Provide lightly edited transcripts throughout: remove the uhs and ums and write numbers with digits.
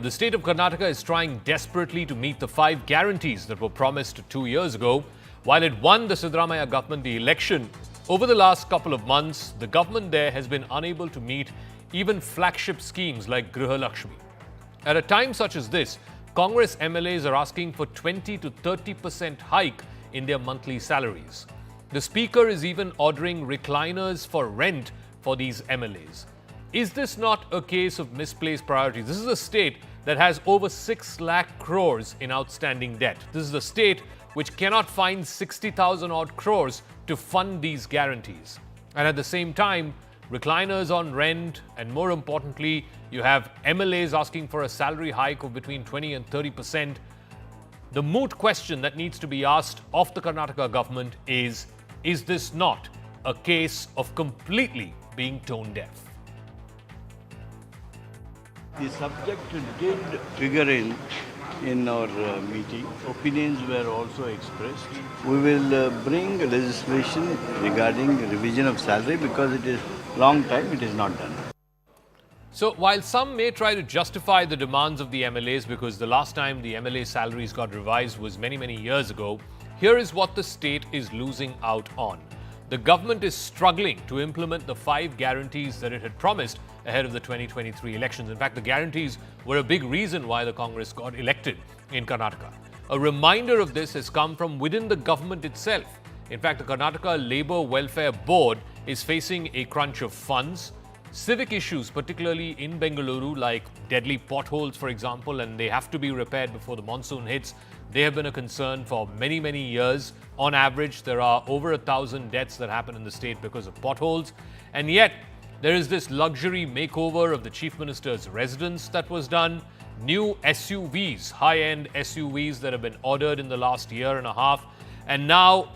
The state of Karnataka is trying desperately to meet the 5 guarantees that were promised 2 years ago. While it won the Siddaramaiah government the election, over the last couple of months, the government there has been unable to meet even flagship schemes like Griha Lakshmi. At a time such as this, Congress MLAs are asking for 20 to 30% hike in their monthly salaries. The Speaker is even ordering recliners for rent for these MLAs. Is this not a case of misplaced priorities? This is a state that has over 6 lakh crores in outstanding debt. This is a state which cannot find 60,000 odd crores to fund these guarantees. And at the same time, recliners on rent, and more importantly, you have MLAs asking for a salary hike of between 20 and 30%. The moot question that needs to be asked of the Karnataka government is this not a case of completely being tone deaf? The subject did figure in our meeting. Opinions were also expressed. We will bring legislation regarding revision of salary because it is long time it is not done. So while some may try to justify the demands of the MLAs because the last time the MLA salaries got revised was many years ago, here is what the state is losing out on. The government is struggling to implement the 5 guarantees that it had promised ahead of the 2023 elections. In fact, the guarantees were a big reason why the Congress got elected in Karnataka. A reminder of this has come from within the government itself. In fact, the Karnataka Labour Welfare Board is facing a crunch of funds. Civic issues, particularly in Bengaluru, like deadly potholes, for example, and they have to be repaired before the monsoon hits. They have been a concern for many years. On average, there are over 1,000 deaths that happen in the state because of potholes. And yet, there is this luxury makeover of the Chief Minister's residence that was done. New SUVs, high-end SUVs that have been ordered in the last year and a half. And now,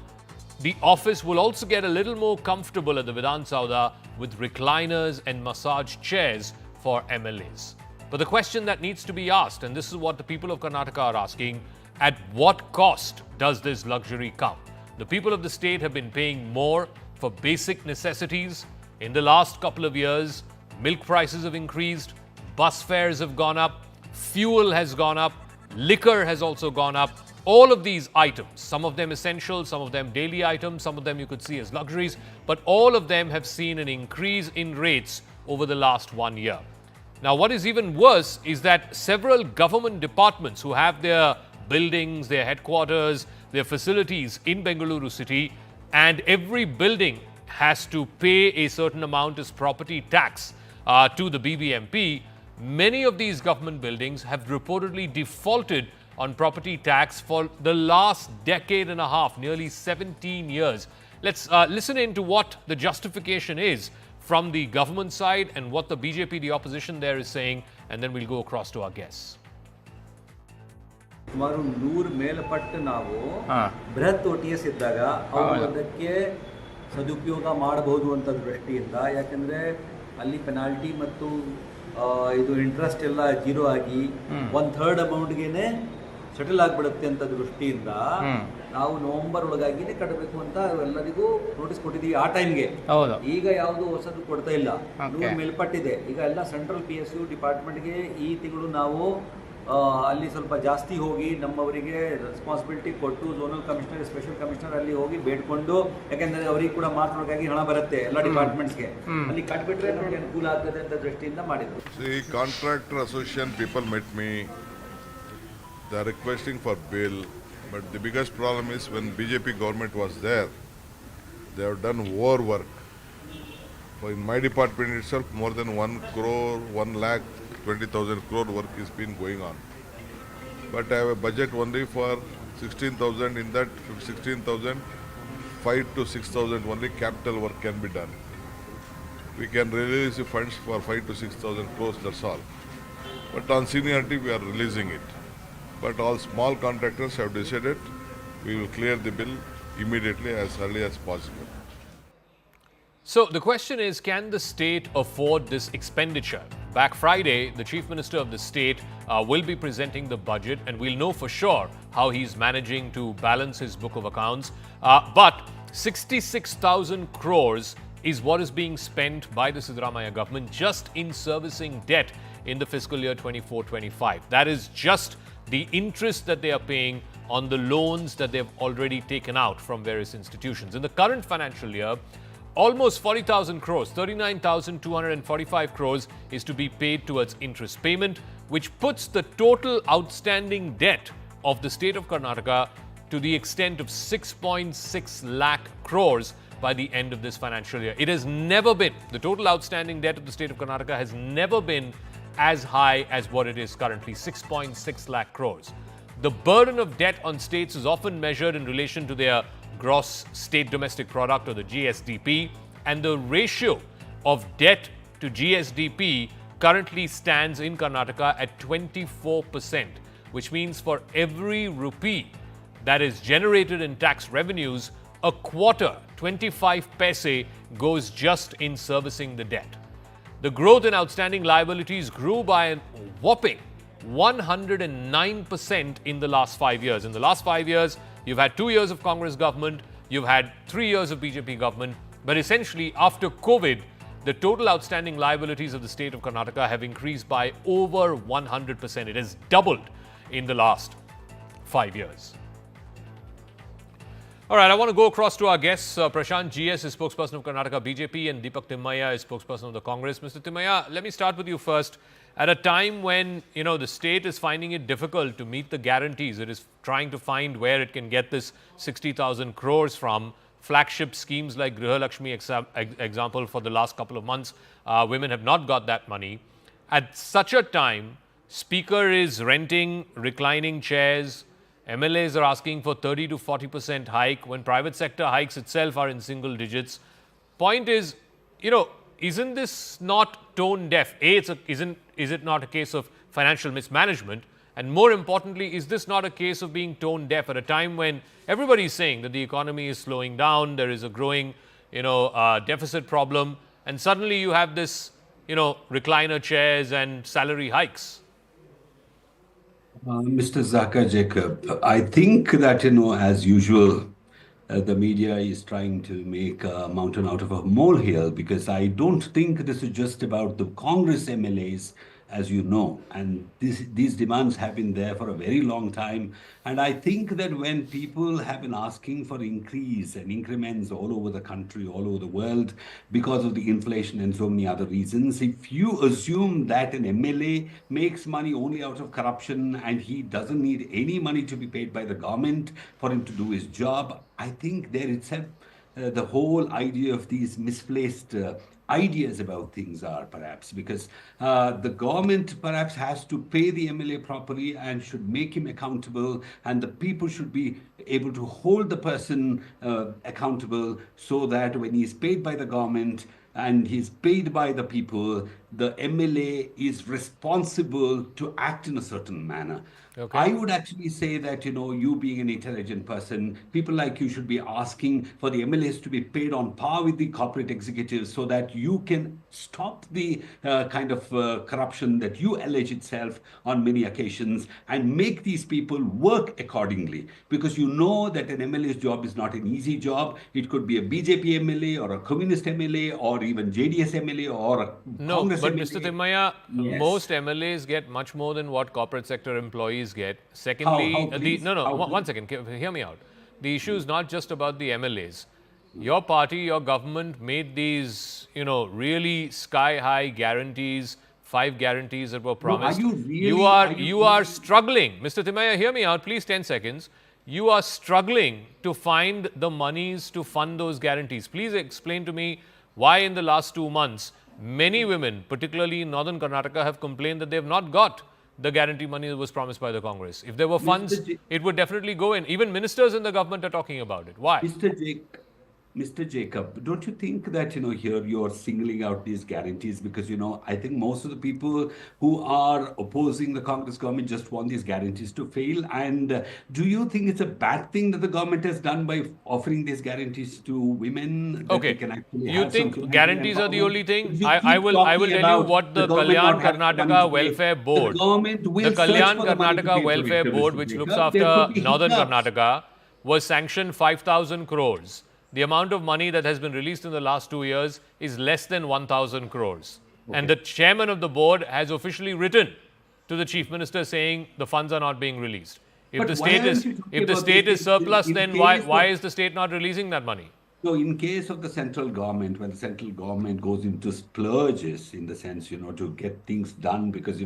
the office will also get a little more comfortable at the Vidhan Sauda with recliners and massage chairs for MLAs. But the question that needs to be asked, and this is what the people of Karnataka are asking, at what cost does this luxury come? The people of the state have been paying more for basic necessities. In the last couple of years, milk prices have increased, bus fares have gone up, fuel has gone up, liquor has also gone up. All of these items, some of them essential, some of them daily items, some of them you could see as luxuries, but all of them have seen an increase in rates over the last 1 year. Now, what is even worse is that several government departments who have their buildings, their headquarters, their facilities in Bengaluru city, and every building has to pay a certain amount as property tax to the BBMP. Many of these government buildings have reportedly defaulted on property tax for the last decade and a half, nearly 17 years. Let's listen in to what the justification is from the government side and what the BJP, the opposition there, is saying, and then we'll go across to our guests. ಸುಮಾರು 100 ಮೇಲ್ಪಟ್ಟು ನಾವು ಬೃಹತ್ OTS ಇದ್ದಾಗ ಅವರು ಅದಕ್ಕೆ ಸದುಪಯೋಗ ಮಾಡಬಹುದು ಅಂತ ದೃಷ್ಟಿಯಿಂದ, ಯಾಕಂದ್ರೆ ಅಲ್ಲಿ ಪೆನಾಲ್ಟಿ ಮತ್ತು ಇದು ಇಂಟ್ರೆಸ್ಟ್ ಎಲ್ಲ ಜೀರೋ ಆಗಿ 1/3 ಅಮೌಂಟ್ಗೆನೆ ಸೆಟಲ್ ಆಗಿಬಿಡುತ್ತೆ ಅಂತ ದೃಷ್ಟಿಯಿಂದ ನಾವು ನವೆಂಬರ್ ಒಳಗಾಗಿನೇ ಕಟ್ಟಬೇಕು ಅಂತ ಎಲ್ಲರಿಗೂ ನೋಟಿಸ್ ಕೊಟ್ಟಿದ್ದೀವಿ ಆ ಟೈಮ್ಗೆ. ಈಗ ಯಾವುದು ಹೊಸದು ಕೊಡ್ತಾ ಇಲ್ಲ, 100 ಮೇಲ್ಪಟ್ಟಿದೆ. ಈಗ ಎಲ್ಲ ಸೆಂಟ್ರಲ್ PSU ಡಿಪಾರ್ಟ್ಮೆಂಟ್ಗೆ ಈ ತಿಂಗಳು ನಾವು ಅಲ್ಲಿ ಸ್ವಲ್ಪ ಜಾಸ್ತಿ ಹೋಗಿ ನಮ್ಮವರಿಗೆ ರೆಸ್ಪಾನ್ಸಿಬಿಲಿಟಿ ಕೊಟ್ಟು ಝೋನಲ್ ಕಮಿಷನರ್, ಸ್ಪೆಷಲ್ ಕಮಿಷನರ್ ಅಲ್ಲಿ ಹೋಗಿ ಬೇಡ್ಕೊಂಡು, ಯಾಕೆಂದ್ರೆ ಅವರಿಗೆ ಕೂಡ ಮಾರ್ಕ್ಗಾಗಿ ಹಣ ಬರುತ್ತೆ ಎಲ್ಲ ಡಿಪಾರ್ಟ್ಮೆಂಟ್ಸ್ಗೆ, ಅಲ್ಲಿ ಕಟ್ಬಿಟ್ರೆ ನಮಗೆ ಅನುಕೂಲ ಆಗ್ತದೆ ಅಂತ ದೃಷ್ಟಿಯಿಂದ ಮಾಡಿದ್ರು. Contractor association people met me. They are requesting for bill, but the biggest problem is when BJP government was there, they have done overwork. In my department itself, more than 1,20,000 crore work has been going on. But I have a budget only for 16,000. In that 16,000, 5 to 6,000 only capital work can be done. We can release the funds for 5 to 6,000 crores, that's all. But on seniority, we are releasing it. But all small contractors have decided we will clear the bill immediately as early as possible. So the question is, can the state afford this expenditure? Back Friday, the Chief Minister of the state will be presenting the budget, and we'll know for sure how he's managing to balance his book of accounts. But 66,000 crores is what is being spent by the Siddaramaiah government just in servicing debt in the fiscal year 24-25. That is just the interest that they are paying on the loans that they've already taken out from various institutions. In the current financial year, almost 40,000 crores, 39,245 crores is to be paid towards interest payment, which puts the total outstanding debt of the state of Karnataka to the extent of 6.6 lakh crores by the end of this financial year. It has never been, the total outstanding debt of the state of Karnataka has never been as high as what it is currently, 6.6 lakh crores. The burden of debt on states is often measured in relation to their gross state domestic product, or the GSDP, and the ratio of debt to GSDP currently stands in Karnataka at 24%, which means for every rupee that is generated in tax revenues, a quarter, 25 paise, goes just in servicing the debt. The growth in outstanding liabilities grew by a whopping 109% in the last 5 years. In the last 5 years, you've had 2 years of Congress government, you've had 3 years of BJP government, but essentially after COVID, the total outstanding liabilities of the state of Karnataka have increased by over 100%. It has doubled in the last 5 years. All right, I want to go across to our guests. Prashant GS is spokesperson of Karnataka BJP and Deepak Timmaiya is spokesperson of the Congress. Mr. Timmaiya, let me start with you first. At a time when, the state is finding it difficult to meet the guarantees, it is trying to find where it can get this 60,000 crores from. Flagship schemes like Griha Lakshmi example for the last couple of months, women have not got that money. At such a time, Speaker is renting reclining chairs. MLAs are asking for 30 to 40% hike when private sector hikes itself are in single digits. Point is, isn't this not tone deaf? Is it not a case of financial mismanagement? And more importantly, is this not a case of being tone deaf at a time when everybody is saying that the economy is slowing down, there is a growing, deficit problem, and suddenly you have this, recliner chairs and salary hikes? Mr. Zaka Jacob, I think that, as usual, the media is trying to make a mountain out of a molehill, because I don't think this is just about the Congress MLAs, as you know, and these demands have been there for a very long time. And I think that when people have been asking for increase and increments all over the country, all over the world, because of the inflation and so many other reasons, if you assume that an MLA makes money only out of corruption and he doesn't need any money to be paid by the government for him to do his job, I think there itself the whole idea of these misplaced ideas about things are, perhaps, because the government perhaps has to pay the MLA properly and should make him accountable, and the people should be able to hold the person accountable, so that when he's paid by the government and he's paid by the people, the MLA is responsible to act in a certain manner. Okay. I would actually say that, you being an intelligent person, people like you should be asking for the MLAs to be paid on par with the corporate executives, so that you can stop the kind of corruption that you allege itself on many occasions, and make these people work accordingly. Because you know that an MLA's job is not an easy job. It could be a BJP MLA or a communist MLA or even JDS MLA or a Congress MLA. But Mr. Timmaiya, yes, most MLAs get much more than what corporate sector employees get. Secondly, one second, hear me out. The issue is not just about the MLAs. Your party, your government made these, really sky-high guarantees, 5 guarantees that were promised. No, you are struggling. Mr. Timmaiya, hear me out, please, 10 seconds. You are struggling to find the monies to fund those guarantees. Please explain to me why in the last 2 months, many women, particularly in northern Karnataka, have complained that they have not got the guarantee money that was promised by the Congress. If there were funds, it would definitely go in. Even ministers in the government are talking about it. Why? Mr. Jacob, don't you think that, here you're singling out these guarantees? Because, I think most of the people who are opposing the Congress government just want these guarantees to fail. And do you think it's a bad thing that the government has done by offering these guarantees to women? Okay. You think guarantees are the only thing? I will tell you what the Kalyan Karnataka Welfare Board, which looks after northern Karnataka, was sanctioned 5,000 crores. The amount of money that has been released in the last 2 years is less than 1,000 crores. And the chairman of the board has officially written to the chief minister saying the funds are not being released. If But the why state aren't is you talking if the about state this is surplus, in then case why of- is the state not releasing that money? So in case of the central government, when the central government goes into splurges in the sense, to get things done, because,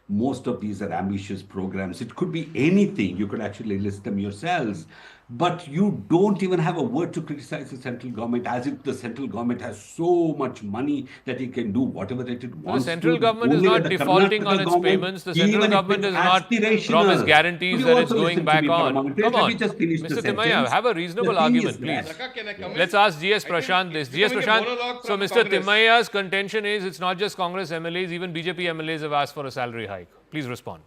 most of these are ambitious programs. It could be anything. You could actually list them yourselves. But you don't even have a word to criticize the central government, as if the central government has so much money that it can do whatever that it The wants central to. government is Only not that the defaulting Karnataka on its government, payments. The central even if government it's has not aspirational. promised guarantees Could you that it's also going listen to back me for a on. moment? Come Let on, me just finish the Mr. Timaya, sentence. have a The reasonable thing argument, is please. that- Can I comment? Let's ask GS I think Prashant this. it's GS becoming a Prashant, monologue so from Mr. Congress. Timaya's contention is it's not just Congress MLAs, even BJP MLAs have asked for a salary hike. Please respond.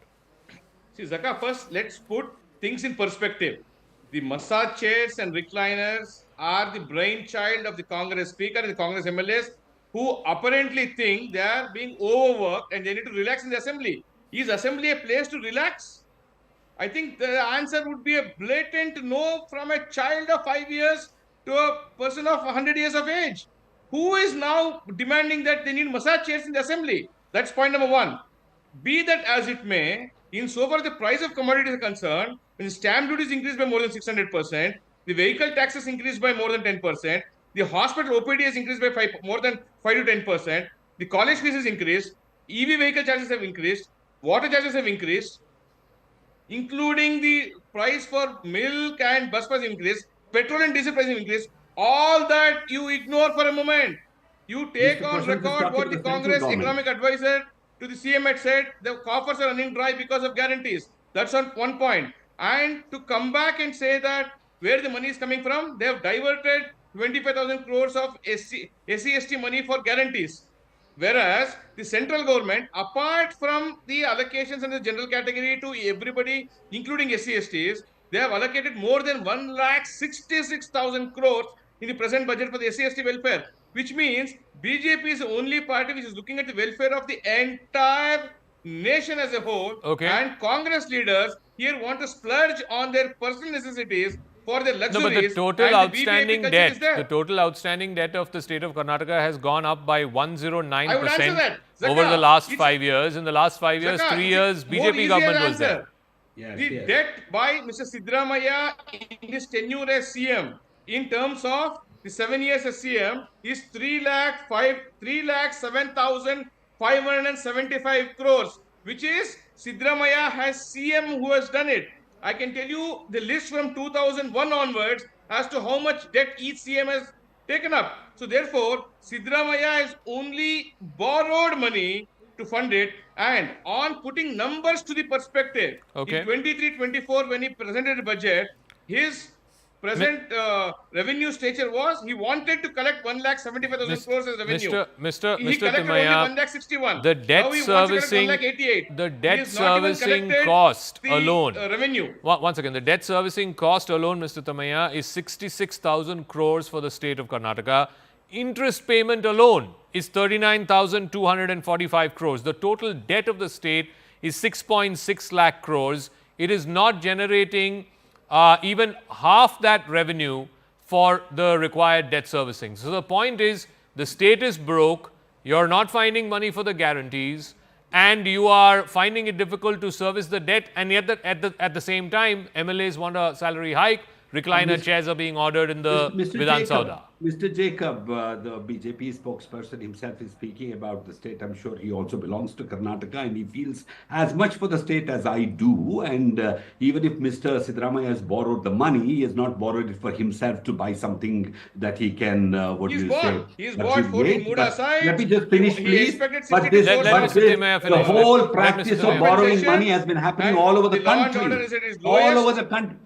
See, Zaka, first let's put things in perspective. The massage chairs and recliners are the brainchild of the Congress Speaker and the Congress MLAs who apparently think they are being overworked and they need to relax in the assembly. Is assembly a place to relax? I think the answer would be a blatant no from a child of 5 years to a person of 100 years of age. Who is now demanding that they need massage chairs in the assembly? That's point number one. Be that as it may, in so far the price of commodities is concerned, when the stamp duty is increased by more than 600%, the vehicle taxes increased by more than 10%, the hospital OPD has increased by more than 5 to 10%, the college fees has increased, EV vehicle charges have increased, water charges have increased, including the price for milk and bus pass increase, petrol and diesel price increase, all that you ignore for a moment. You take Mr. on Prashant is record talking what the to the central Congress government. economic advisor to the CM had said, the coffers are running dry because of guarantees. That's on one point. And to come back and say that where the money is coming from, they have diverted 25,000 crores of SC money for guarantees. Whereas the central government, apart from the allocations in the general category to everybody, including SC/STs, they have allocated more than 1,66,000 crores in the present budget for the SC/ST welfare, which means BJP is the only party which is looking at the welfare of the entire nation as a whole. Okay. And Congress leaders here want to splurge on their personal necessities for their No, luxuries. but the total and outstanding the BJP culture is debt, there. the total outstanding debt of the state of Karnataka has gone up by 109% I would answer that. Zaka, over the last it's- 5 years. In the last 5 years, Zaka, 3 it's years, more BJP easier government was answer. there. Yes, The yes. debt by Mr. Siddaramaiah in his tenure as CM in terms of the 7 years as CM is 3,07,575 crores, which is Siddaramaiah has CM who has done it. I can tell you the list from 2001 onwards as to how much debt each CM has taken up. So therefore, Siddaramaiah has only borrowed money to fund it, and on putting numbers to the perspective, Okay. in 23-24 when he presented the budget, his present revenue stature was he wanted to collect 1,75,000 crores as revenue. Mr. He collected only Timaya, 1,61,000. the debt Now he wants to collect servicing, 1,88,000. the He debt has not even servicing collected cost the, alone. revenue. Once again, the debt servicing cost alone, Mr. Tamaya, is 66,000 crores for the state of Karnataka. Interest payment alone is 39,245 crores. The total debt of the state is 6.6 lakh crores. It is not generating even half that revenue for the required debt servicing. So the point is, the state is broke, you're not finding money for the guarantees, and you are finding it difficult to service the debt, and yet at the same time, MLAs want a salary hike, recliner chairs are being ordered in the Vidhan Sauda. Mr. Jacob, the BJP spokesperson himself is speaking about the state. I'm sure he also belongs to Karnataka and he feels as much for the state as I do. And even if Mr. Siddaramaiah has borrowed the money, he has not borrowed it for himself to buy something that he can, He's bought 14 Muda sites. Let me just finish, He please. expected But 62 this, Let but Mr. this Timaya the finish. whole Let Mr. practice of Timaya borrowing finish. money has been happening And all over the the law and country. order is at its All lowest. over the country.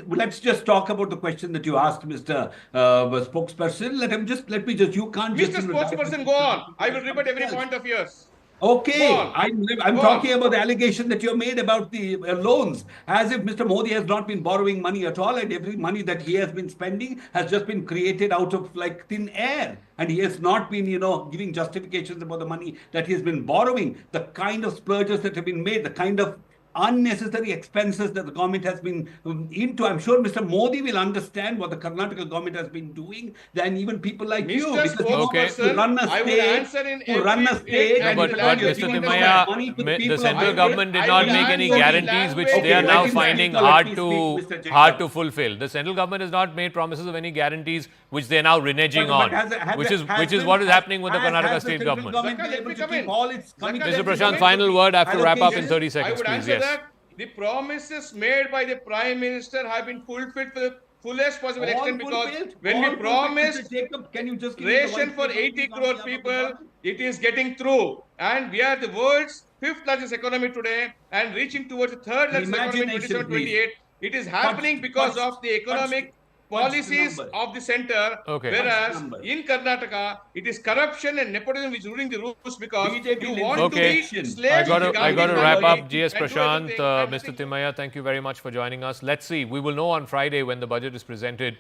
Let's just talk about the question that you asked, Mr. Spokesperson. Let me just, you can't just... Mr. Spokesperson, go on. I will rebut every point of yours. Okay, Go on. I'm Go talking on. about the allegation that you made about the loans, as if Mr. Modi has not been borrowing money at all, and every money that he has been spending has just been created out of like thin air, and he has not been, giving justifications about the money that he has been borrowing, the kind of splurges that have been made, the kind of unnecessary expenses that the government has been into. I'm sure Mr. Modi will understand what the Karnataka government has been doing than even people like you. Mr. Because he wants to Spokesperson, run a I would state, answer in to run a every state, bit and and But language. you're Mr. giving Timaya, money to the people central of government did I not will make any answer in guarantees which language. they are Okay, now let him finding speak, hard let to me speak, Mr. hard Jacob. to fulfill. The central government has not made promises of any guarantees which they are now reneging But on, which is what is happening with the Karnataka state government. Zaka, let me come in. Zaka, Mr. let me Prashant, come in. final word. I have to wrap up in Allocations. 30 I seconds, would please. answer Yes. that the promises made by the Prime Minister have been fulfilled to the fullest possible extent, because when we promised Can you just give me the ration white for paper, 80 please, on crore behalf of the people, government? it is getting through. And we are the world's fifth largest economy today and reaching towards the third largest economy in Imagination, 27, 28. It is happening because of the economic policies numbers. of the center, Okay. whereas numbers. in Karnataka, it is corruption and nepotism which is ruling the roost, because BJP you lives want in to be corruption. slaves I to the got to Gandhi wrap family up. GS and do Prashant, everything. And Mr. Timaya, thank you very much for joining us. Let's see. We will know on Friday when the budget is presented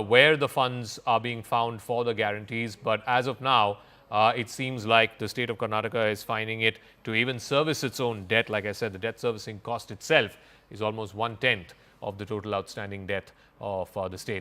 where the funds are being found for the guarantees. But as of now, it seems like the state of Karnataka is finding it to even service its own debt. Like I said, the debt servicing cost itself is almost 1/10 of the total outstanding debt of the state.